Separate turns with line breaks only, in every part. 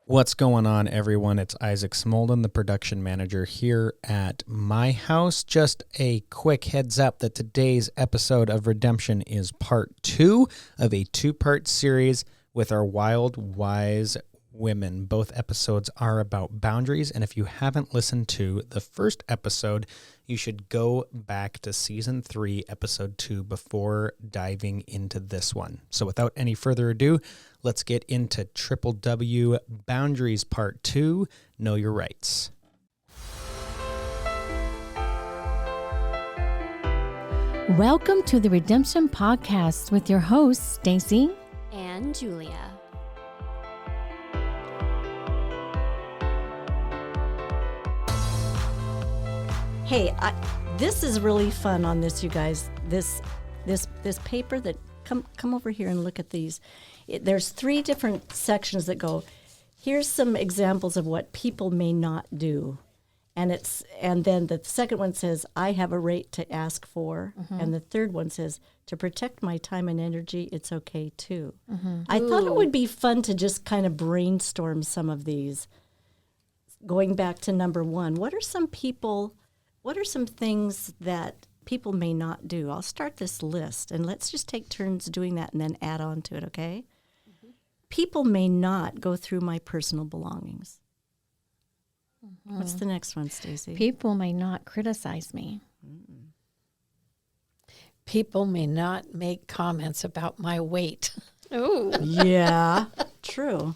What's going on, everyone? It's Isaac Smolden, the production manager here at my house. Just a quick heads up that today's episode of Redemption is part 2 of a 2-part series with our Wild Wise Women. Both episodes are about boundaries, and if you haven't listened to the first episode, you should go back to season 3, episode 2 before diving into this one. So without any further ado, let's get into Triple W Boundaries Part 2, Know Your Rights.
Welcome to the Redemption Podcast with your hosts, Staci
and Juliah.
Hey, this is really fun on this, you guys. This paper that come over here and look at these. There's 3 different sections that go. Here's some examples of what people may not do, and then the second one says I have a right to ask for, and the third one says to protect my time and energy. It's okay too. I thought it would be fun to just kind of brainstorm some of these. Going back to number 1, what are some things that people may not do? I'll start this list, and let's just take turns doing that and then add on to it, okay? People may not go through my personal belongings. What's the next one, Staci?
People may not criticize me.
People may not make comments about my weight.
Oh.
Yeah, true.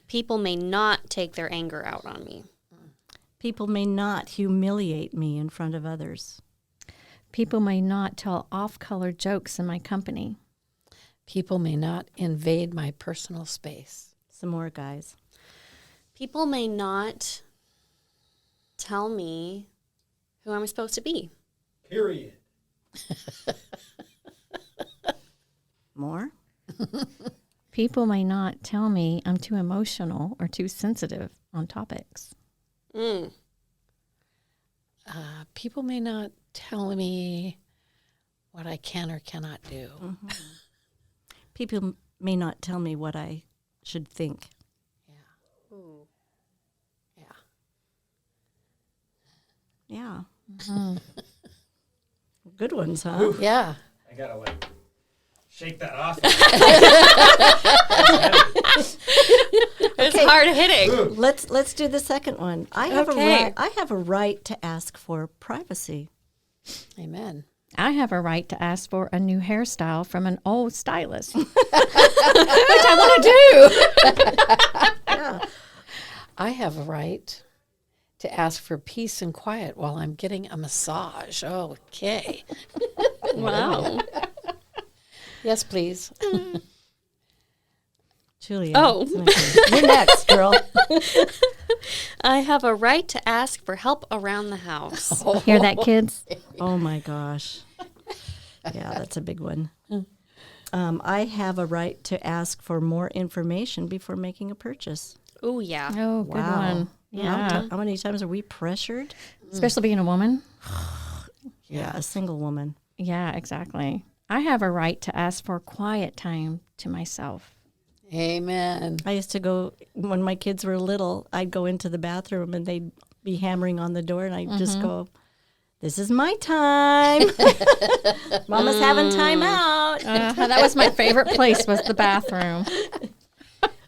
People may not take their anger out on me.
People may not humiliate me in front of others.
People may not tell off-color jokes in my company.
People may not invade my personal space.
Some more, guys.
People may not tell me who I'm supposed to be.
Period.
More?
People may not tell me I'm too emotional or too sensitive on topics.
People may not tell me what I can or cannot do.
People may not tell me what I should think.
Yeah.
Ooh.
Yeah. Good ones, huh?
Ooh.
Yeah.
I gotta shake that off.
It's hard hitting.
Let's do the second one. I have a right to ask for privacy.
Amen.
I have a right to ask for a new hairstyle from an old stylist, which I want to do.
Yeah.
I have a right to ask for peace and quiet while I'm getting a massage. Okay.
Wow.
Yes, please.
Julia.
Oh.
You're next, girl.
I have a right to ask for help around the house.
Hear that, kids?
Oh my gosh. Yeah, that's a big one. I have a right to ask for more information before making a purchase.
Oh, yeah.
Oh, good
Wow.
one. Yeah.
How many times are we pressured?
Especially being a woman.
Yeah, a single woman.
Yeah, exactly. I have a right to ask for quiet time to myself.
Amen.
I used to go, when my kids were little, I'd go into the bathroom and they'd be hammering on the door and I'd just go, this is my time. Mama's having time out.
That was my favorite place, was the bathroom.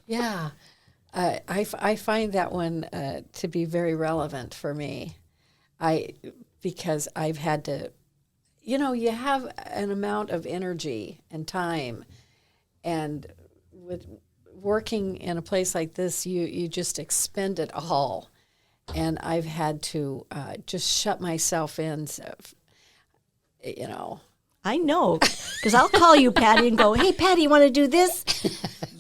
Yeah. I find that one to be very relevant for me. Because I've had to, you have an amount of energy and time, and with working in a place like this, you just expend it all. And I've had to just shut myself in,
I know, because I'll call you, Patty, and go, hey, Patty, you want to do this?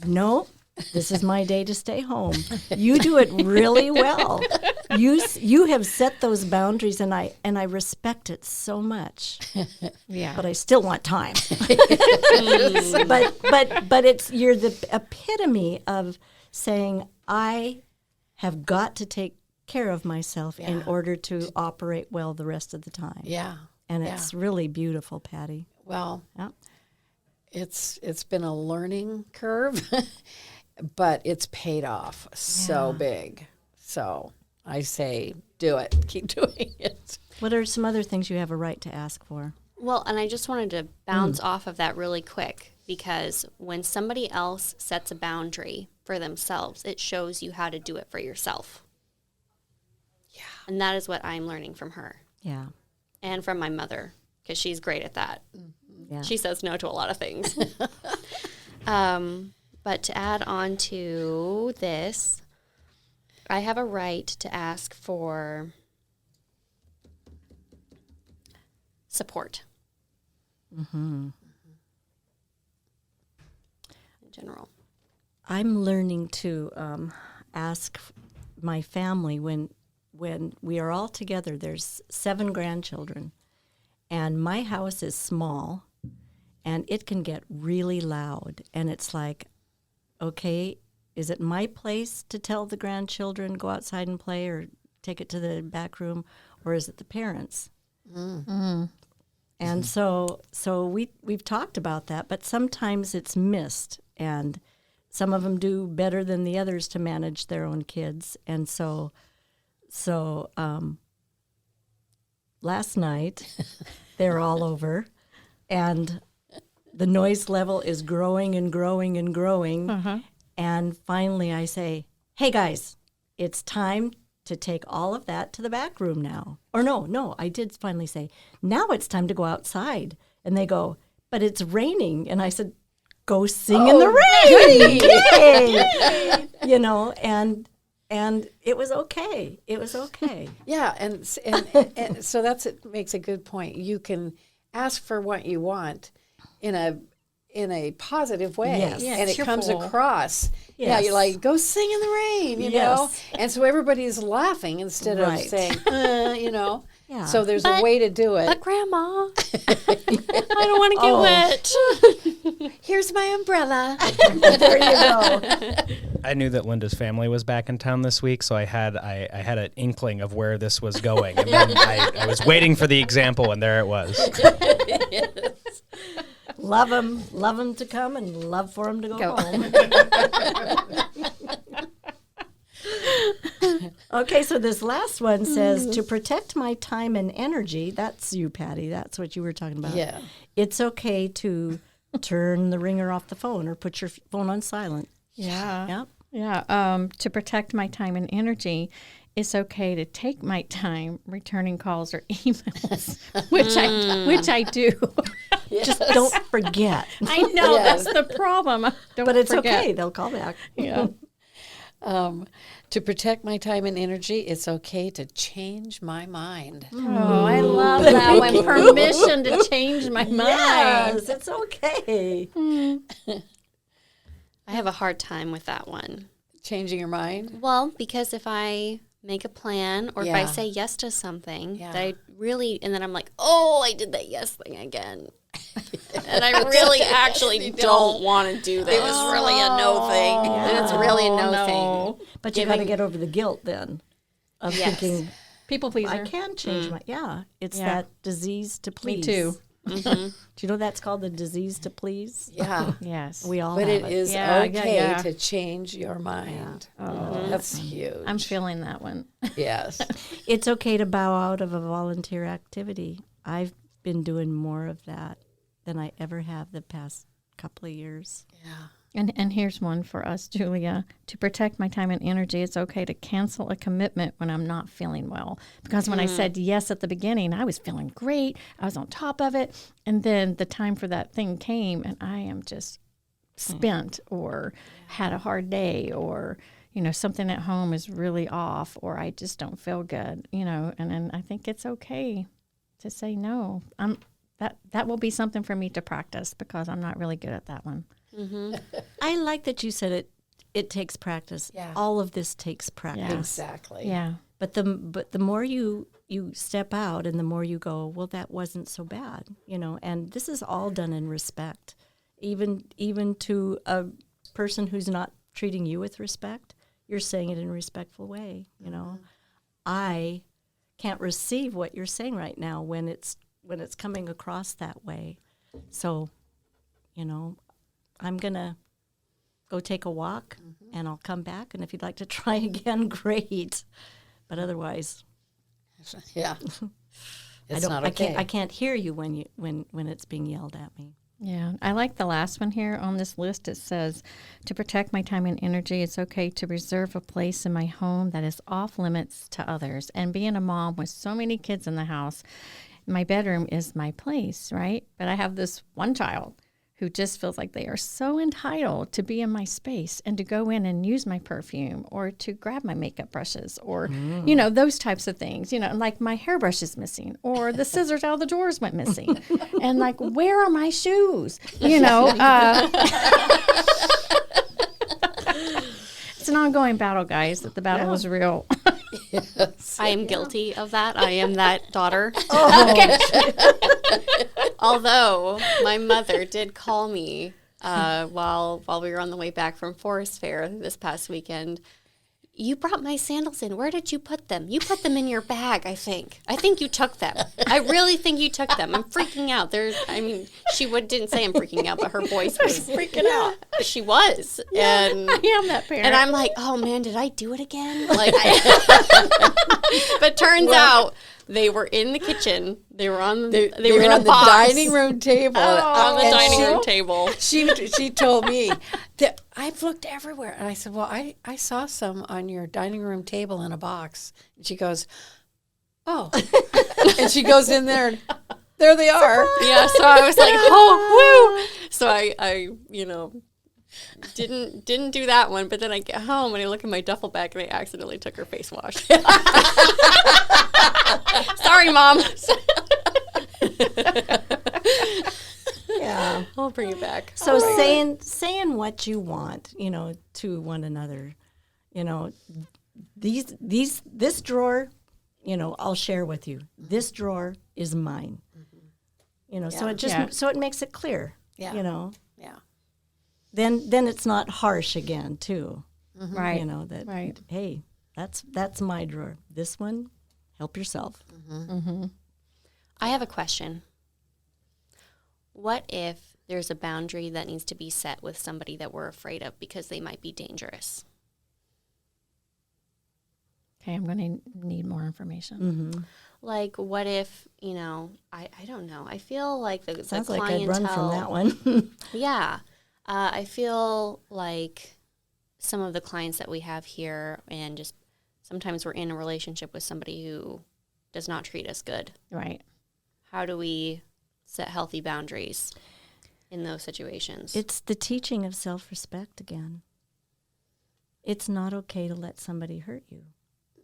No, this is my day to stay home. You do it really well. You have set those boundaries, and I respect it so much.
Yeah.
But I still want time. but you're the epitome of saying I have got to take care of myself in order to operate well the rest of the time.
Yeah.
And it's really beautiful, Patty.
Well,
Yeah.
it's been a learning curve. but it's paid off so big. So I say, do it. Keep doing it.
What are some other things you have a right to ask for?
Well, and I just wanted to bounce off of that really quick, because when somebody else sets a boundary for themselves, it shows you how to do it for yourself. Yeah. And that is what I'm learning from her.
Yeah.
And from my mother, because she's great at that.
Yeah.
She says no to a lot of things. But to add on to this, I have a right to ask for support. In general.
I'm learning to ask my family when we are all together. There's 7 grandchildren, and my house is small, and it can get really loud. And it's like, okay, is it my place to tell the grandchildren go outside and play or take it to the back room, or is it the parents? And so we've talked about that, but sometimes it's missed, and some of them do better than the others to manage their own kids. And so last night they were all over, and the noise level is growing and growing and growing. And finally I say, hey guys, it's time to take all of that to the back room now. Or no, I did finally say, now it's time to go outside. And they go, but it's raining. And I said, go sing in the rain. Yay! You know, and it was okay. It was okay.
Yeah, and so it makes a good point. You can ask for what you want in a positive way,
Yes.
Yeah,
and it comes
cheerful.
across. Yeah,
Yes.
you're like, go sing in the rain, you
Yes.
know? And so everybody's laughing instead of
Right.
saying, you know?
Yeah.
So there's a way to do it.
But Grandma, I don't want to get wet.
Here's my umbrella.
There you go.
I knew that Lynda's family was back in town this week, so I had an inkling of where this was going, and then I was waiting for the example, and there it was.
Love them to come and love for them to go home. Okay, so this last one says, to protect my time and energy, that's you, Patty, that's what you were talking about.
Yeah.
It's okay to turn the ringer off the phone or put your phone on silent.
Yeah.
Yep.
Yeah. To protect my time and energy, it's okay to take my time returning calls or emails, which I do.
Just don't forget.
I know
Yes.
that's the problem. Don't
But it's
forget.
okay. They'll call back.
Yeah.
To protect my time and energy, it's okay to change my mind.
Oh, I love that one. Permission to change my mind.
Yes, it's okay.
I have a hard time with that one.
Changing your mind?
Well, because if I make a plan or if I
Yeah.
say yes to something
Yeah.
that I really, and then I'm like, oh, I did that yes thing again. And I really actually don't want to do that. It was really a no thing. And it's really a no thing.
But you got to get over the guilt then of
Yes.
thinking,
People pleaser.
I can change my, it's
Yeah.
that disease to please.
Me too.
Do you know that's called the disease to please?
Yeah.
Yes.
We all
But
have
it is
Yeah,
okay
yeah.
to change your mind. That's huge.
I'm feeling that one.
Yes.
It's okay to bow out of a volunteer activity. I've been doing more of that than I ever have the past couple of years.
Yeah.
And here's one for us, Julia. To protect my time and energy, it's okay to cancel a commitment when I'm not feeling well. Because when I said yes at the beginning, I was feeling great. I was on top of it. And then the time for that thing came, and I am just spent or had a hard day or, something at home is really off or I just don't feel good, And then I think it's okay to say no. That will be something for me to practice because I'm not really good at that one.
I like that you said it takes practice.
Yeah.
All of this takes practice.
Exactly.
Yeah.
But the more you step out and the more you go, well, that wasn't so bad, and this is all done in respect. Even to a person who's not treating you with respect, you're saying it in a respectful way, I can't receive what you're saying right now when it's coming across that way. So, I'm gonna go take a walk, and I'll come back. And if you'd like to try again, great. But otherwise,
Yeah. It's
I
not okay.
I can't hear you when it's being yelled at me.
Yeah, I like the last one here on this list. It says, to protect my time and energy, it's okay to reserve a place in my home that is off limits to others. And being a mom with so many kids in the house, my bedroom is my place, right? But I have this one child who just feels like they are so entitled to be in my space and to go in and use my perfume or to grab my makeup brushes or, you know, those types of things. You know, like my hairbrush is missing or the scissors out of the drawers went missing. And like, where are my shoes? You know, it's an ongoing battle, guys. That the battle is real.
I am guilty of that. I am that daughter.
Oh,
Although my mother did call me while we were on the way back from Forest Fair this past weekend. You brought my sandals in. Where did you put them? You put them in your bag, I think. I think you took them. I really think you took them. I'm freaking out. She didn't say I'm freaking out, but her voice was freaking out. She was. And
I am that parent.
And I'm like, oh man, did I do it again? But turns out they were in the kitchen. They were on. They were in
on
a
the
box.
dining room table.
On the
And
dining room table.
She told me that I've looked everywhere, and I said, "Well, I saw some on your dining room table in a box." And she goes, "Oh," and she goes in there, and there they are.
Yeah, so I was like, oh, woo. So I didn't do that one, but then I get home and I look in my duffel bag and I accidentally took her face wash. Sorry, Mom.
yeah.
I'll bring it back.
So saying what you want, you know, to one another, you know, this drawer, you know, I'll share with you. This drawer is mine. You know, so it makes it clear.
Yeah.
You know.
Yeah.
Then it's not harsh again too.
right.
You know that.
Right.
Hey, that's my drawer. This one, help yourself.
I have a question. What if there's a boundary that needs to be set with somebody that we're afraid of because they might be dangerous?
Okay, I'm going to need more information.
Like, what if, you know, I don't know. I feel like the
Sounds
the
like
clientele.
I'd run from that one.
Yeah. I feel like some of the clients that we have here, and just sometimes we're in a relationship with somebody who does not treat us good.
Right.
How do we set healthy boundaries in those situations?
It's the teaching of self-respect again. It's not okay to let somebody hurt you.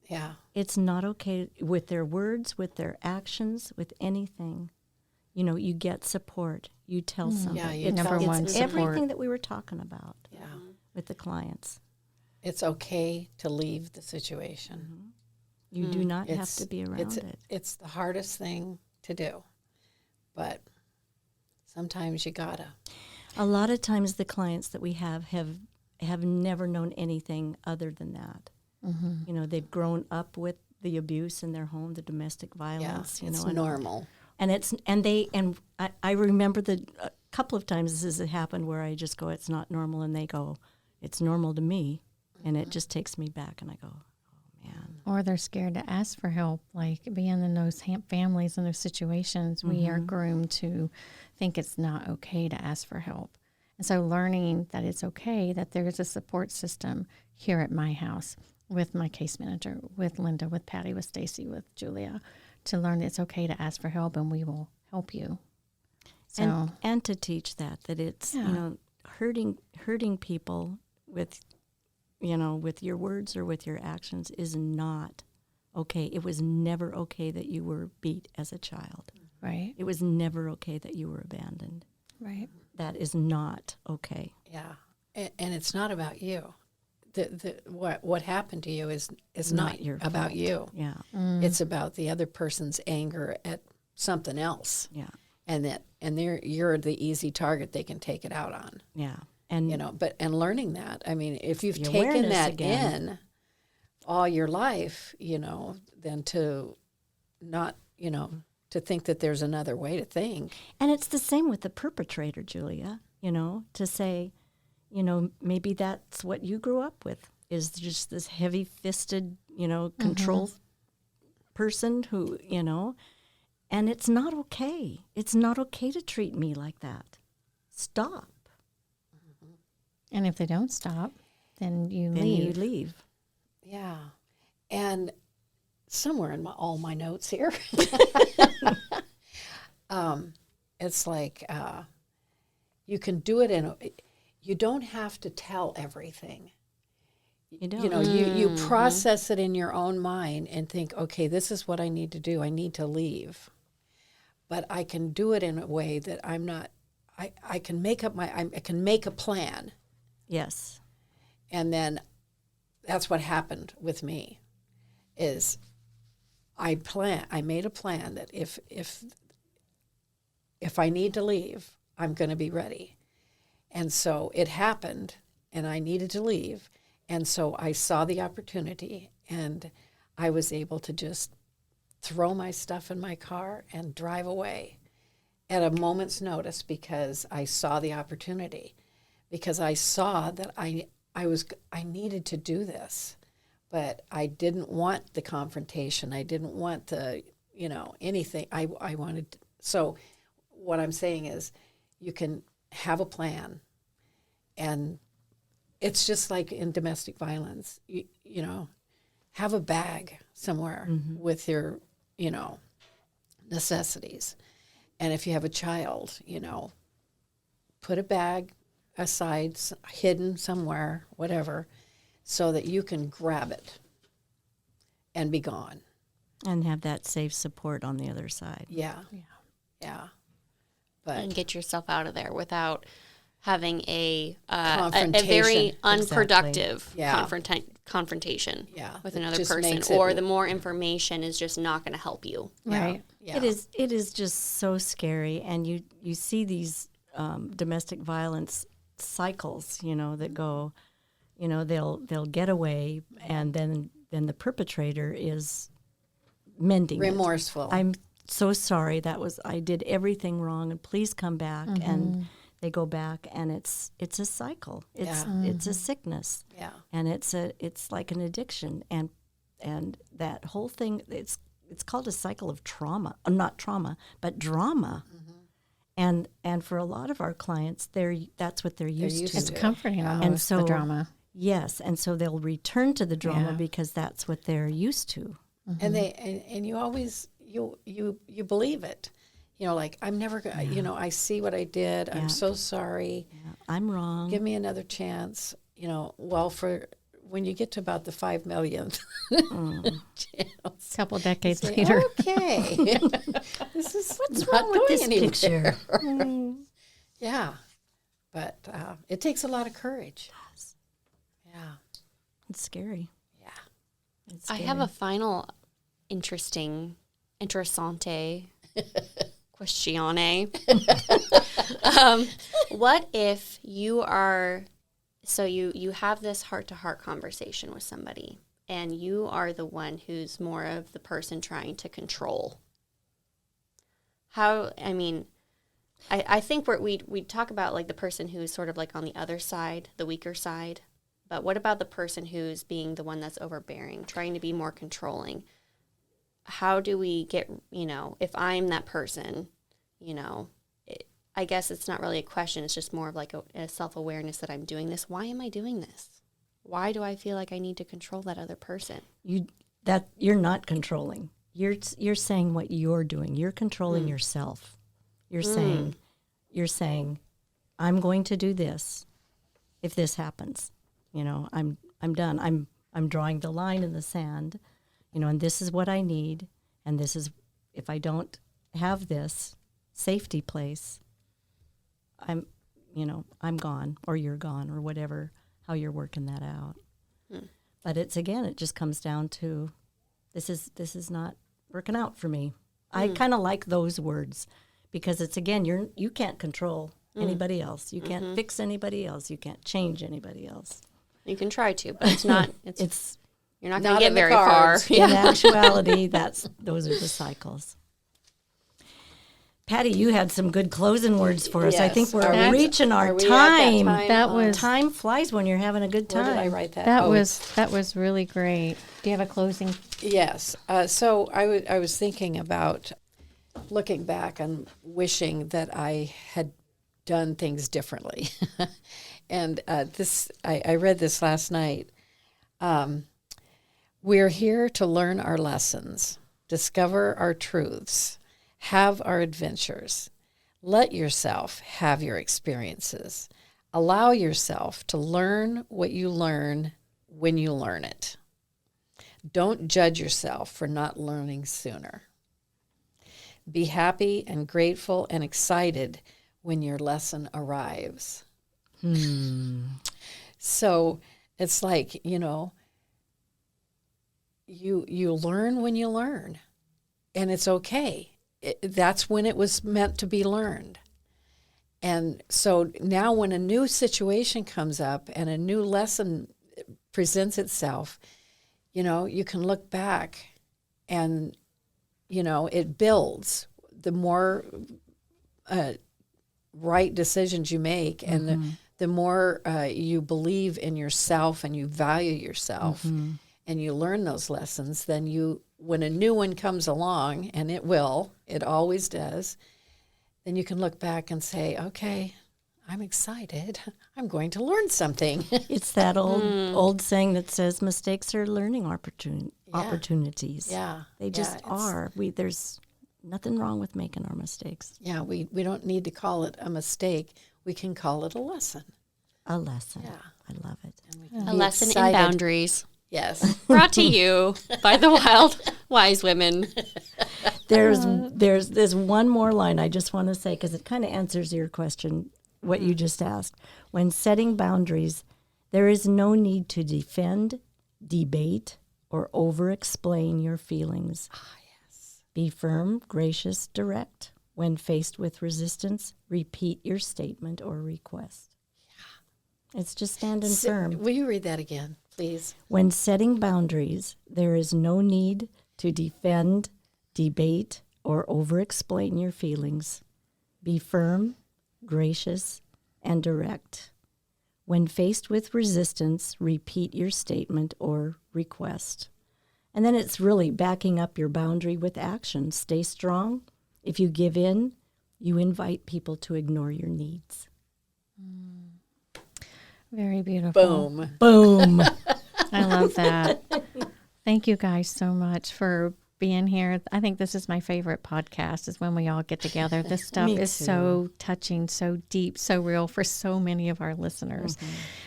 Yeah.
It's not okay with their words, with their actions, with anything. You know, you get support. You tell somebody.
Yeah, you
Number
tell-
one,
It's
support.
everything that we were talking about
Yeah.
with the clients.
It's okay to leave the situation.
You do not have
It's-
to be around
it's,
it.
It's the hardest thing to do, but sometimes you gotta.
A lot of times the clients that we have never known anything other than that. You know, they've grown up with the abuse in their home, the domestic violence.
Yeah,
You
it's
know, and
normal.
And I remember a couple of times this has happened where I just go, it's not normal, and they go, it's normal to me, and it just takes me back, and I go, oh man.
Or they're scared to ask for help. Like being in those families and those situations, we are groomed to think it's not okay to ask for help. And so learning that it's okay, that there is a support system here at my house with my case manager, with Lynda, with Patty, with Staci, with Julia, to learn it's okay to ask for help and we will help you. So
And to teach that it's, you know, hurting people with, you know, with your words or with your actions is not okay. It was never okay that you were beat as a child.
right,
It was never okay that you were abandoned.
right.
That is not okay.
Yeah, and it's not about you. What happened to you is
Not
not
your
about
fault.
you.
Yeah.
It's about the other person's anger at something else,
Yeah.
and you're the easy target they can take it out on.
Yeah. And
You know, and learning that. I mean, if you've
The
taken
awareness
that
again.
in all your life, you know, then to not, you know, to think that there's another way to think.
And it's the same with the perpetrator, Julia, you know, to say, maybe that's what you grew up with, is just this heavy-fisted, control person who, and it's not okay. It's not okay to treat me like that. Stop.
And if they don't stop, then you
Then
leave.
you leave.
Yeah. And somewhere in all my notes here, it's like you can do it you don't have to tell everything.
You don't.
You process it in your own mind and think, okay, this is what I need to do. I need to leave. But I can do it in a way that I'm not, I can make up I can make a plan.
Yes.
And then that's what happened with me, is I made a plan that if I need to leave, I'm going to be ready. And so it happened, and I needed to leave. And so I saw the opportunity, and I was able to just throw my stuff in my car and drive away at a moment's notice, because I saw the opportunity, because I saw that I needed to do this, but I didn't want the confrontation. I didn't want the, anything. I wanted, so what I'm saying is you can have a plan, and it's just like in domestic violence, have a bag somewhere with your, necessities. And if you have a child, put a bag aside, hidden somewhere, whatever, so that you can grab it and be gone.
And have that safe support on the other side.
Yeah. But
And get yourself out of there without having a
Confrontation.
very unproductive
Yeah.
confrontation
Yeah.
with
It
another
just
person,
makes it-
or the more information is just not going to help you.
Right.
Yeah.
It is just so scary, and you see these domestic violence cycles, that go, they'll get away, and then the perpetrator is mending it.
Remorseful.
I'm so sorry, I did everything wrong, and please come back. And they go back, and it's a cycle. It's a sickness.
Yeah.
And it's like an addiction, and that whole thing, it's called a cycle of trauma. Not trauma, but drama. And for a lot of our clients, that's what they're used to.
It's comforting almost,
And so,
the drama.
Yes, and so they'll return to the drama because that's what they're used to.
And and you always you believe it, like, I'm never gonna, I see what I did. I'm so sorry.
Yeah, I'm wrong.
Give me another chance. Well, for when you get to about the 5 millionth chance,
A couple decades
say,
later.
okay, this is
What's
not
wrong with
going
this
anywhere.
picture?
Yeah, but it takes a lot of courage. Yeah,
It's scary.
yeah.
It's
I
scary.
have a final interessante questione. What if you are, so you have this heart-to-heart conversation with somebody, and you are the one who's more of the person trying to control? I think we talk about like the person who's sort of like on the other side, the weaker side. But what about the person who's being the one that's overbearing, trying to be more controlling? How do we get, if I'm that person, I guess it's not really a question. It's just more of like a self-awareness that I'm doing this. Why am I doing this? Why do I feel like I need to control that other person?
You're not controlling. You're saying what you're doing. You're controlling yourself. You're saying, I'm going to do this if this happens. I'm done. I'm drawing the line in the sand, and this is what I need, and this is, if I don't have this safety place, I'm gone, or you're gone, or whatever, how you're working that out. But it just comes down to, this is not working out for me. I kind of like those words, because it's, again, you can't control anybody else. You can't fix anybody else. You can't change anybody else.
You can try to, but it's not.
It's
you're not going to
not
get
in the
very far.
cards.
in actuality, those are the cycles. Patty, you had some good closing words for us. I think
Yes.
we're
Are we-
reaching our
are we at that
time.
time?
That was
Time flies when you're having a good
Where
time.
did I write that?
that
Oh,
was really great. Do you have a closing?
Yes. So I was thinking about looking back and wishing that I had done things differently. And I read this last night. We're here to learn our lessons, discover our truths, have our adventures. Let yourself have your experiences. Allow yourself to learn what you learn when you learn it. Don't judge yourself for not learning sooner. Be happy and grateful and excited when your lesson arrives. So it's like, you learn when you learn, and it's okay. That's when it was meant to be learned. And so now when a new situation comes up and a new lesson presents itself, you can look back and, it builds. The more right decisions you make and the more you believe in yourself and you value yourself and you learn those lessons, then when a new one comes along, and it always does, then you can look back and say, okay, I'm excited. I'm going to learn something.
It's that old saying that says mistakes are learning opportunities.
Yeah.
They just are. There's nothing wrong with making our mistakes.
Yeah, we don't need to call it a mistake. We can call it a lesson.
A lesson.
Yeah.
I love it.
A lesson in boundaries.
Yes.
Brought to you by the Wild Wise Women.
There's one more line I just want to say because it kind of answers your question, what you just asked. When setting boundaries, there is no need to defend, debate, or over-explain your feelings. Yes. Be firm, gracious, direct. When faced with resistance, repeat your statement or request. Yeah. It's just standing firm.
Will you read that again, please?
When setting boundaries, there is no need to defend, debate, or over-explain your feelings. Be firm, gracious, and direct. When faced with resistance, repeat your statement or request. And then it's really backing up your boundary with action. Stay strong. If you give in, you invite people to ignore your needs.
Very beautiful.
Boom.
Boom.
I love that. Thank you guys so much for being here. I think this is my favorite podcast, is when we all get together. This stuff
Me
is
too.
so touching, so deep, so real for so many of our listeners.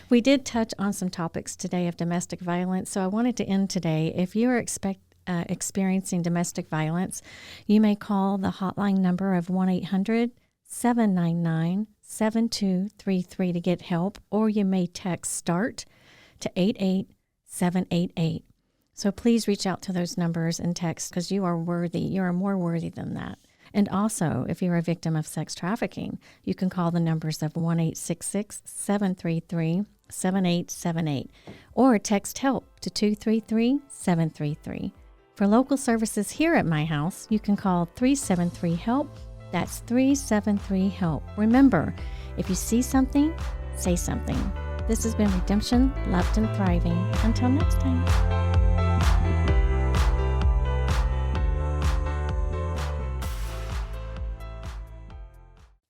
We did touch on some topics today of domestic violence, so I wanted to end today. If you are experiencing domestic violence, you may call the hotline number of 1-800-799-7233 to get help, or you may text START to 88788. So please reach out to those numbers and text, because you are worthy. You are more worthy than that. And also, if you're a victim of sex trafficking, you can call the numbers of 1-866-733-7878 or text HELP to 233-733. For local services here at my house, you can call 373-HELP. That's 373-HELP. Remember, if you see something, say something. This has been Redemption, Loved and Thriving. Until next time.